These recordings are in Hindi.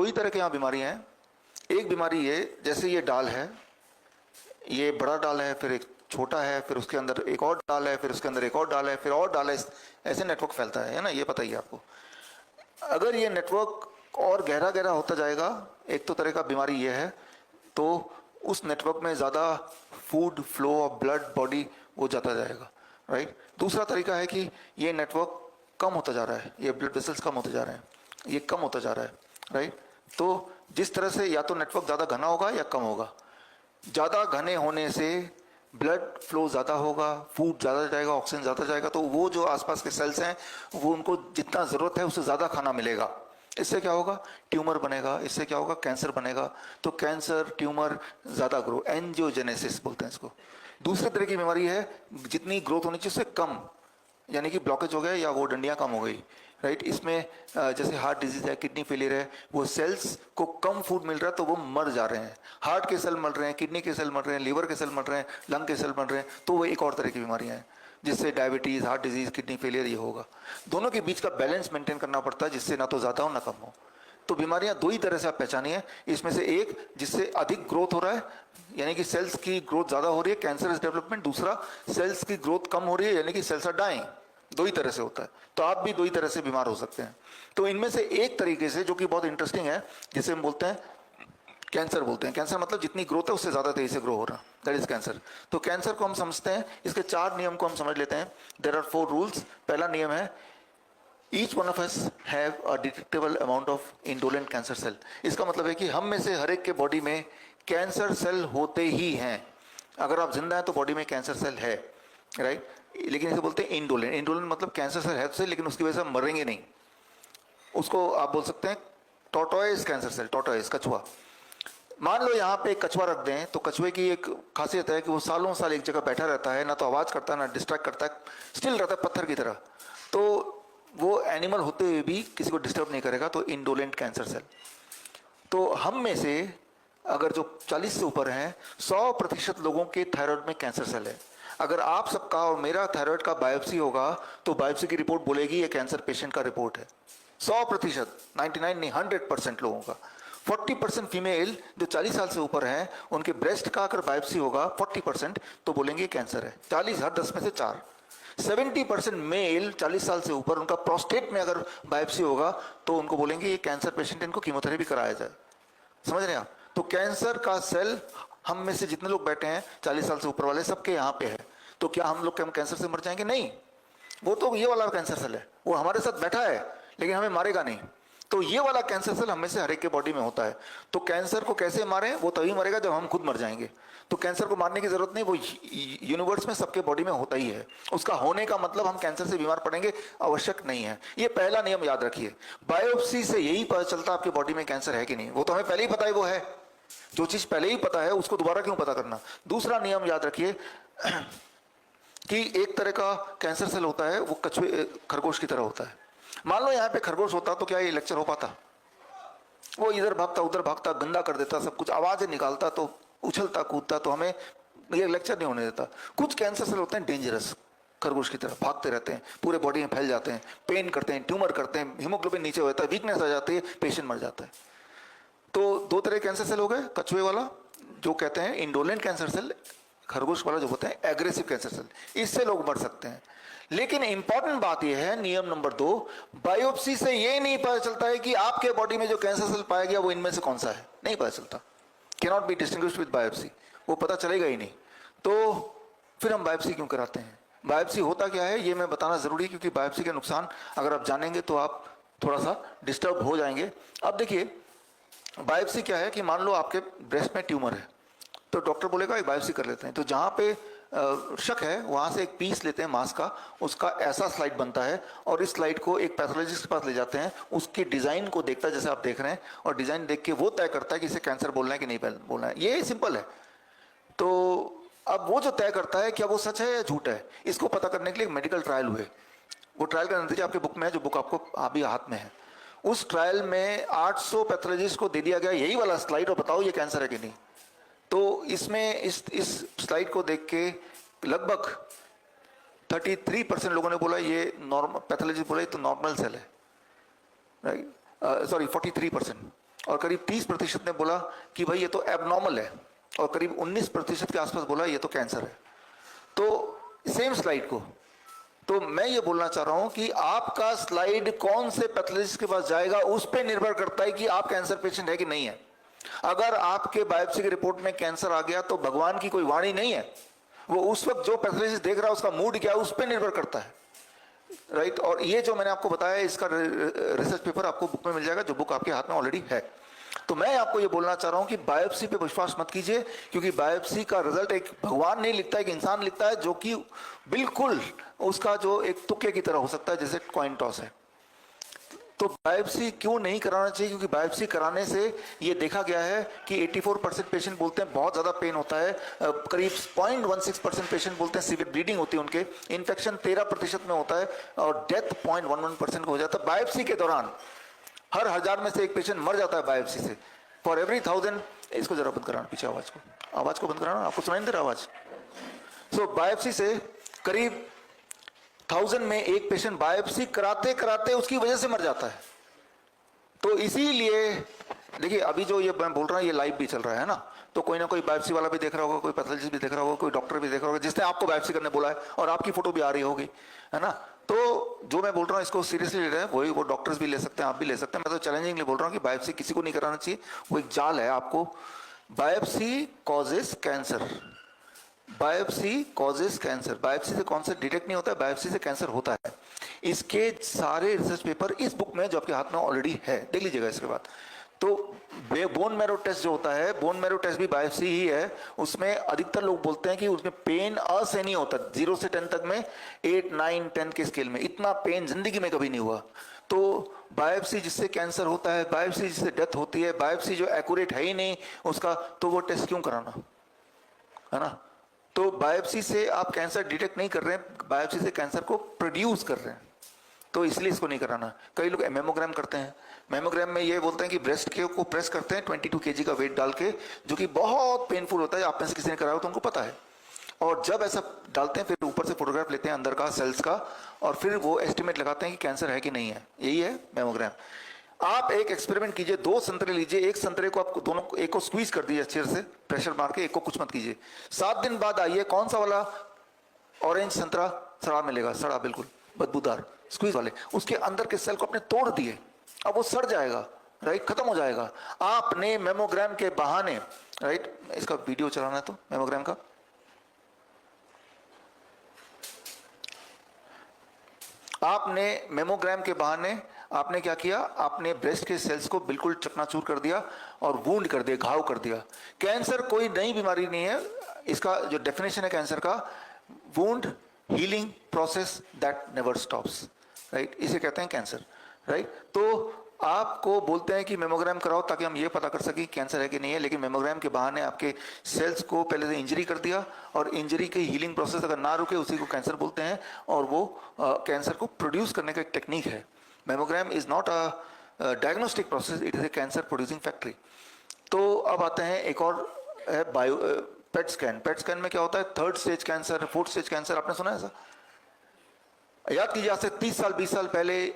दो ही तरह के यहाँ बीमारियाँ हैं। एक बीमारी ये, जैसे ये डाल है, ये बड़ा डाल है, फिर एक छोटा है, फिर उसके अंदर एक और डाल है, फिर उसके अंदर एक और डाल है, फिर और डाल है, ऐसे नेटवर्क फैलता है ना, ये पता ही है आपको। अगर ये नेटवर्क और गहरा गहरा होता जाएगा, एक तो तरह का बीमारी ये है, तो उस नेटवर्क में ज़्यादा food flow of blood body वो जाता जाएगा, राइट। दूसरा तरीका है कि ये नेटवर्क कम होता जा रहा है, ये ब्लड वेसल्स कम होते जा रहे हैं, ये कम होता जा रहा है, राइट। तो जिस तरह से या तो नेटवर्क ज़्यादा घना होगा या कम होगा। ज़्यादा घने होने से ब्लड फ्लो ज़्यादा होगा, फूड ज़्यादा जाएगा, ऑक्सीजन ज़्यादा जाएगा, तो वो जो आसपास के सेल्स हैं वो उनको जितना ज़रूरत है उससे ज़्यादा खाना मिलेगा। इससे क्या होगा, ट्यूमर बनेगा, इससे क्या होगा, कैंसर बनेगा। तो कैंसर ट्यूमर ज़्यादा ग्रो, एंजियोजेनेसिस बोलते हैं इसको। दूसरे तरह की बीमारी है जितनी ग्रोथ होनी चाहिए उससे कम, यानी कि ब्लॉकेज हो गया या वो डंडियाँ कम हो गई, राइट। इसमें जैसे हार्ट डिजीज है, किडनी फेलियर है, वो सेल्स को कम फूड मिल रहा है तो वो मर जा रहे हैं। हार्ट के सेल मर रहे हैं, किडनी के सेल मर रहे हैं, लीवर के सेल मर रहे हैं, लंग के सेल मर रहे हैं, तो वो एक और तरह की बीमारियां हैं जिससे diabetes, heart disease, kidney failure ये होगा। दोनों के बीच का बैलेंस मेंटेन करना पड़ता है जिससे ना तो ज़्यादा हो ना कम हो। तो बीमारियां दो ही तरह से आप पहचानिए, इसमें से एक जिससे अधिक ग्रोथ हो रहा है यानी कि सेल्स की ग्रोथ ज़्यादा हो रही है, कैंसरस डेवलपमेंट। दूसरा सेल्स की ग्रोथ कम हो रही है यानी कि सेल्स आर डाइंग। दो ही तरह से होता है, तो आप भी दो ही तरह से बीमार हो सकते हैं। तो इनमें से एक तरीके से जो कि बहुत इंटरेस्टिंग है, जिसे हम बोलते हैं कैंसर बोलते हैं। कैंसर मतलब जितनी ग्रोथ है उससे ज़्यादा तेजी से ग्रो हो रहा, दैट इज कैंसर। तो कैंसर को हम समझते हैं, इसके 4 नियम को हम समझ लेते हैं। There are 4 rules. पहला नियम है each one of us have a detectable amount of indolent cancer cell. इसका मतलब है कि हम में से हर एक के बॉडी में कैंसर सेल होते ही हैं। अगर आप जिंदा हैं तो बॉडी में कैंसर सेल है, राइट। लेकिन इसे बोलते हैं इंडोलेंट। इंडोलेंट मतलब कैंसर सेल है तो, लेकिन उसकी वजह से हम मरेंगे नहीं। उसको आप बोल सकते हैं टॉर्टोइस कैंसर सेल, टॉर्टोइस कछुआ। मान लो यहाँ पे एक कछुआ रख दें, तो कछुए की एक खासियत है कि वो सालों साल एक जगह बैठा रहता है, ना तो आवाज़ करता है ना डिस्ट्रैक्ट करता है, स्टिल रहता है पत्थर की तरह। तो वो एनिमल होते हुए भी किसी को डिस्टर्ब नहीं करेगा, तो इंडोलेंट कैंसर सेल। तो हम में से अगर जो 40 से ऊपर हैं, 100% लोगों के थायराइड में कैंसर सेल है। अगर आप सबका और मेरा थायराइड का बायोप्सी होगा तो बायोप्सी की रिपोर्ट बोलेगी ये कैंसर पेशेंट का रिपोर्ट है। 100%, 99 नहीं, 100% लोगों का। 40% फीमेल जो 40 साल से ऊपर हैं, उनके ब्रेस्ट का अगर बायोप्सी होगा 40% तो बोलेंगे कैंसर है। 40, हर 10 में से 4। 70% मेल 40 साल से ऊपर, उनका प्रोस्टेट में अगर बायोप्सी होगा तो उनको बोलेंगे ये कैंसर पेशेंट, इनको कीमोथेरेपी कराया जाए। समझ रहे हैं आप। तो कैंसर का सेल हम में से जितने लोग बैठे हैं 40 साल से ऊपर वाले, सबके यहाँ पे है। तो क्या हम लोग कैंसर से मर जाएंगे? नहीं, वो तो ये वाला कैंसर सेल है, वो हमारे साथ बैठा है लेकिन हमें मारेगा नहीं। तो ये वाला कैंसर सेल हमें से हर एक के बॉडी में होता है। तो कैंसर को कैसे मारें? वो तभी मरेगा जब हम खुद मर जाएंगे। तो कैंसर को मारने की जरूरत नहीं, वो यूनिवर्स में सबके बॉडी में होता ही है। उसका होने का मतलब हम कैंसर से बीमार पड़ेंगे आवश्यक नहीं है। ये पहला नियम याद रखिए। बायोप्सी से यही पता चलता है आपके बॉडी में कैंसर है कि नहीं। वो तो हमें पहले ही पता है वो है, जो चीज पहले ही पता है उसको दोबारा क्यों पता करना। दूसरा नियम याद रखिए कि एक तरह का कैंसर सेल होता है, वो कछुए खरगोश की तरह होता है। मान लो यहाँ पे खरगोश होता तो क्या ये लेक्चर हो पाता? वो इधर भागता उधर भागता, गंदा कर देता सब कुछ, आवाजें निकालता, तो उछलता कूदता, तो हमें ये लेक्चर नहीं होने देता। कुछ कैंसर सेल होते हैं डेंजरस, खरगोश की तरह भागते रहते हैं, पूरे बॉडी में फैल जाते हैं, पेन करते हैं, ट्यूमर करते हैं, हीमोग्लोबिन नीचे हो जाता है, वीकनेस आ जाती है, पेशेंट मर जाता है। तो 2 तरह कैंसर सेल हो गए, कछुए वाला जो कहते हैं इंडोलेंट कैंसर सेल, खरगोश वाला जो होता है एग्रेसिव कैंसर सेल, इससे लोग मर सकते हैं। लेकिन इंपॉर्टेंट बात यह है, नियम नंबर 2, बायोप्सी से ये नहीं पता चलता है कि आपके बॉडी में जो कैंसर सेल पाया गया वो इनमें से कौन सा है, नहीं पता चलता। Can not be distinguished with biopsy, वो पता चलेगा ही नहीं। तो फिर हम बायोप्सी क्यों कराते हैं? बायोप्सी होता क्या है ये मैं बताना जरूरी है, क्योंकि बायोप्सी के नुकसान अगर आप जानेंगे तो आप थोड़ा सा डिस्टर्ब हो जाएंगे। अब देखिए बायोप्सी क्या है कि मान लो आपके ब्रेस्ट में ट्यूमर है, तो डॉक्टर बोलेगा एक बायोप्सी कर लेते हैं। तो जहाँ पे शक है वहाँ से एक पीस लेते हैं मांस का, उसका ऐसा स्लाइड बनता है और इस स्लाइड को एक पैथोलॉजिस्ट के पास ले जाते हैं। उसकी डिज़ाइन को देखता है जैसे आप देख रहे हैं, और डिज़ाइन देख के वो तय करता है कि इसे कैंसर बोलना है कि नहीं बोलना है। ये सिंपल है। तो अब वो जो तय करता है क्या वो सच है या झूठ है, इसको पता करने के लिए मेडिकल ट्रायल हुए। वो ट्रायल का नतीजा आपके बुक में है, जो बुक आपको अभी हाथ में है। उस ट्रायल में 800 पैथोलॉजिस्ट को दे दिया गया यही वाला स्लाइड और बताओ ये कैंसर है कि नहीं। तो इसमें इस स्लाइड को देख के लगभग 33% लोगों ने बोला ये नॉर्मल, पैथोलॉजिस्ट बोला ये तो नॉर्मल सेल है, राइट। सॉरी 43%। और करीब 30% ने बोला कि भाई ये तो एबनॉर्मल है, और करीब 19% के आसपास बोला ये तो कैंसर है। तो सेम स्लाइड को, तो मैं ये बोलना चाह रहा हूं कि आपका स्लाइड कौन से पैथोलॉजिस्ट के पास जाएगा उस पर निर्भर करता है कि आप कैंसर पेशेंट है कि नहीं है। अगर आपके बायोप्सी की रिपोर्ट में कैंसर आ गया तो भगवान की कोई वाणी नहीं है, वो उस वक्त जो पैथोलॉजिस्ट देख रहा है उसका मूड क्या है उस पर निर्भर करता है, राइट। और ये जो मैंने आपको बताया इसका रिसर्च पेपर आपको बुक में मिल जाएगा, जो बुक आपके हाथ में ऑलरेडी है। तो मैं आपको ये बोलना चाह रहा हूं कि बायोप्सी पे विश्वास मत कीजिए, क्योंकि बायोप्सी का रिजल्ट एक भगवान नहीं लिखता, एक इंसान लिखता है, जो कि बिल्कुल उसका जो एक तुक्के की तरह हो सकता है, जैसे कॉइन टॉस है। तो बायोप्सी क्यों नहीं कराना चाहिए? क्योंकि बायोप्सी कराने से ये देखा गया है कि 84% पेशेंट बोलते हैं बहुत ज़्यादा पेन होता है, करीब 0.16% पेशेंट बोलते हैं सीवियर ब्लीडिंग होती है उनके, इन्फेक्शन 13% में होता है, और डेथ 0.11% को हो जाता है बायोप्सी के दौरान। हर 1000 में से एक पेशेंट मर जाता है बायोप्सी से, फॉर एवरी 1000। इसको जरा बंद कराना, पीछे आवाज को बंद कराना, आपको सुनाई नहीं दे रहा आवाज? सो बायोप्सी से करीब 1000 में एक पेशेंट बायोप्सी कराते कराते उसकी वजह से मर जाता है। तो इसीलिए देखिए, अभी जो ये मैं बोल रहा हूँ ये लाइव भी चल रहा है ना, तो कोई ना कोई बायोप्सी वाला भी देख रहा होगा, कोई पैथोलॉजिस्ट भी देख रहा होगा, कोई डॉक्टर भी देख रहा होगा जिसने आपको बायोप्सी करने बोला है, और आपकी फोटो भी आ रही होगी, है ना। तो जो मैं बोल रहा हूँ इसको सीरियसली ले रहे हैं, वही वो डॉक्टर्स भी ले सकते हैं, आप भी ले सकते हैं। मैं तो चैलेंजिंगली बोल रहा हूँ कि बायोप्सी किसी को नहीं कराना चाहिए, वो एक जाल है। आपको biopsy causes cancer, biopsy causes cancer, biopsy से कौन सा डिटेक्ट नहीं होता है, बायोप्सी से कैंसर होता है। इसके सारे रिसर्च पेपर इस बुक में जो आपके हाथ में ऑलरेडी है, देख लीजिएगा इसके बाद। तो बोन मैरो टेस्ट जो होता है, बोन मैरो टेस्ट भी बायोप्सी ही है। उसमें अधिकतर लोग बोलते हैं कि उसमें पेन असहनीय होता है, 0 से 10 तक में, 8, 9, 10 के स्केल में इतना पेन जिंदगी में कभी नहीं हुआ। तो बायोप्सी जिससे कैंसर होता है, बायोप्सी जिससे डेथ होती है, बायोप्सी जो एक्यूरेट है ही नहीं उसका, तो वो टेस्ट क्यों कराना, है ना। तो बायोप्सी से आप कैंसर डिटेक्ट नहीं कर रहे हैं, बायोप्सी से कैंसर को प्रोड्यूस कर रहे हैं, तो इसलिए इसको नहीं कराना। कई लोग मेमोग्राम करते हैं, मेमोग्राम में ये बोलते हैं कि ब्रेस्ट के को प्रेस करते हैं 22 kg का वेट डाल के, जो कि बहुत पेनफुल होता है। आप में से किसी ने कराया हो तो उनको पता है। और जब ऐसा डालते हैं फिर ऊपर से फोटोग्राफ लेते हैं अंदर का सेल्स का, और फिर वो एस्टिमेट लगाते हैं कि कैंसर है कि नहीं है। यही है मेमोग्राम। आप एक एक्सपेरिमेंट कीजिए, 2 संतरे लीजिए, एक संतरे को आप दोनों एक को स्क्वीज कर दीजिए अच्छे से, प्रेशर मार के, एक को कुछ मत कीजिए। 7 दिन बाद आइए, कौन सा वाला ऑरेंज संतरा सड़ा मिलेगा, सड़ा बिल्कुल बदबूदार, स्क्वीज वाले, उसके अंदर के सेल को आपने तोड़ दिए, अब वो सड़ जाएगा, राइट, खत्म हो जाएगा। आपने मेमोग्राम के बहाने, राइट, इसका वीडियो चलाना है तो मेमोग्राम का, आपने मेमोग्राम के बहाने आपने क्या किया, आपने ब्रेस्ट के सेल्स को बिल्कुल चकनाचूर कर दिया और वूंड कर दिया, घाव कर दिया। कैंसर कोई नई बीमारी नहीं है, इसका जो डेफिनेशन है कैंसर का, wound healing process that never stops, right, इसे कहते हैं कैंसर, राइट। तो आपको बोलते हैं कि मेमोग्राम कराओ ताकि हम ये पता कर सकें कैंसर है कि नहीं है, लेकिन मेमोग्राम के बहाने आपके सेल्स को पहले से इंजरी कर दिया, और इंजरी की हीलिंग प्रोसेस अगर ना रुके उसी को कैंसर बोलते हैं, और वो कैंसर को प्रोड्यूस करने का एक टेक्निक है। Mammogram is not a diagnostic process, it is a cancer producing factory. तो अब आते हैं एक और है bio PET scan. PET scan में क्या होता है, 3rd stage cancer, 4th stage cancer, आपने सुना है ऐसा? याद कीजिए, आज से 30 साल 20 साल पहले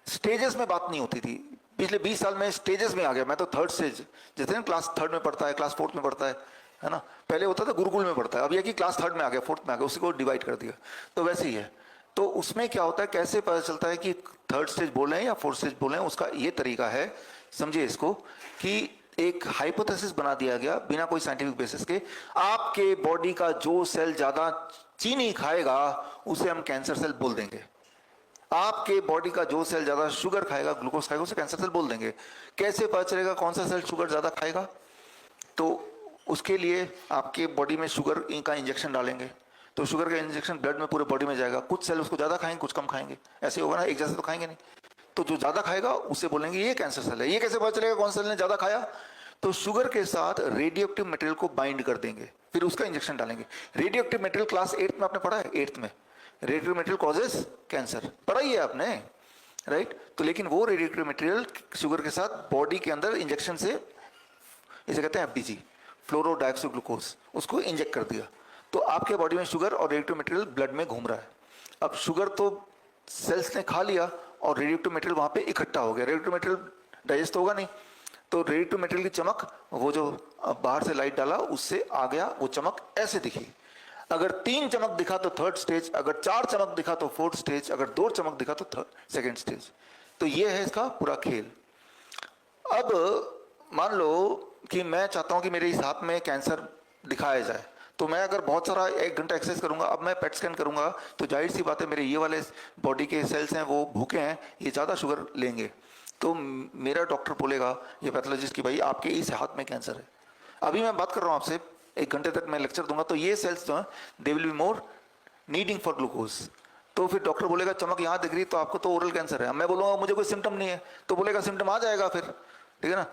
स्टेजेस में बात नहीं होती थी, पिछले 20 साल में स्टेजेस में आ गया। मैं तो 3rd स्टेज, जैसे ना क्लास 3rd में पढ़ता है, क्लास 4th में पढ़ता है ना, पहले होता था गुरुकुल में पढ़ता है, अब यह कि क्लास 3rd में आ गया, 4th में आ गया, उसी को डिवाइड कर दिया। तो वैसे ही है। तो उसमें क्या होता है, कैसे पता चलता है कि 3rd स्टेज बोल रहे हैं या 4th स्टेज बोल रहे हैं, उसका ये तरीका है, समझिए इसको, कि एक हाइपोथेसिस बना दिया गया बिना कोई साइंटिफिक बेसिस के, आपके बॉडी का जो सेल ज्यादा चीनी खाएगा उसे हम कैंसर सेल बोल देंगे, आपके बॉडी का जो सेल ज्यादा शुगर खाएगा, ग्लूकोज खाएगा, उसे कैंसर सेल बोल देंगे। कैसे पता चलेगा कौन सा सेल शुगर ज्यादा खाएगा? तो उसके लिए आपके बॉडी में शुगर का इंजेक्शन डालेंगे, तो शुगर का इंजेक्शन ब्लड में पूरे बॉडी में जाएगा, कुछ सेल उसको ज्यादा खाएंगे, कुछ कम खाएंगे, ऐसे होगा ना, एक जैसे तो खाएंगे नहीं। तो जो ज्यादा खाएगा उसे बोलेंगे ये कैंसर सेल है। ये कैसे पता चलेगा कौन सा सेल ने ज्यादा खाया? तो शुगर के साथ रेडियो एक्टिव मटेरियल को बाइंड कर देंगे, फिर उसका इंजेक्शन डालेंगे। Radio active material class 8th में आपने पढ़ा है, 8th में रेडियो मटेरियल कॉजेस कैंसर, पढ़ा ही है आपने, राइट। तो लेकिन वो रेडियो एक्टिव मटेरियल शुगर के साथ बॉडी के अंदर इंजेक्शन से, इसे कहते हैं FDG, फ्लोरो डाइऑक्सो ग्लूकोज, उसको इंजेक्ट कर दिया, तो आपके बॉडी में शुगर और रेडियो मटेरियल ब्लड में घूम रहा है। अब शुगर तो सेल्स ने खा लिया और रेडियो मटेरियल वहां पे इकट्ठा हो गया, रेडियो मटेरियल डाइजेस्ट होगा नहीं, तो रेडी टू मटेरियल की चमक, वो जो बाहर से लाइट डाला उससे आ गया, वो चमक ऐसे दिखी। अगर 3 चमक दिखा तो 3rd स्टेज, अगर 4 चमक दिखा तो 4th स्टेज, अगर 2 चमक दिखा तो 2nd स्टेज। तो ये है इसका पूरा खेल। अब मान लो कि मैं चाहता हूं कि मेरे इस हाथ में कैंसर दिखाया जाए, तो मैं अगर बहुत सारा 1 घंटा एक्सरसाइज करूंगा, अब मैं पेट स्कैन करूंगा, तो जाहिर सी बात है मेरे ये वाले बॉडी के सेल्स हैं वो भूखे हैं, ये ज़्यादा शुगर लेंगे, तो मेरा डॉक्टर बोलेगा, ये पैथोलॉजिस्ट, कि भाई आपके इस हाथ में कैंसर है। अभी मैं बात कर रहा हूँ आपसे, 1 घंटे तक मैं लेक्चर दूंगा, तो ये सेल्स जो हैं they will be more needing for glucose. तो फिर डॉक्टर बोलेगा चमक यहाँ दिख रही तो आपको तो ओरल कैंसर है। मैं बोलूँगा मुझे कोई सिम्टम नहीं है, तो बोलेगा सिम्टम आ जाएगा फिर, ठीक है ना।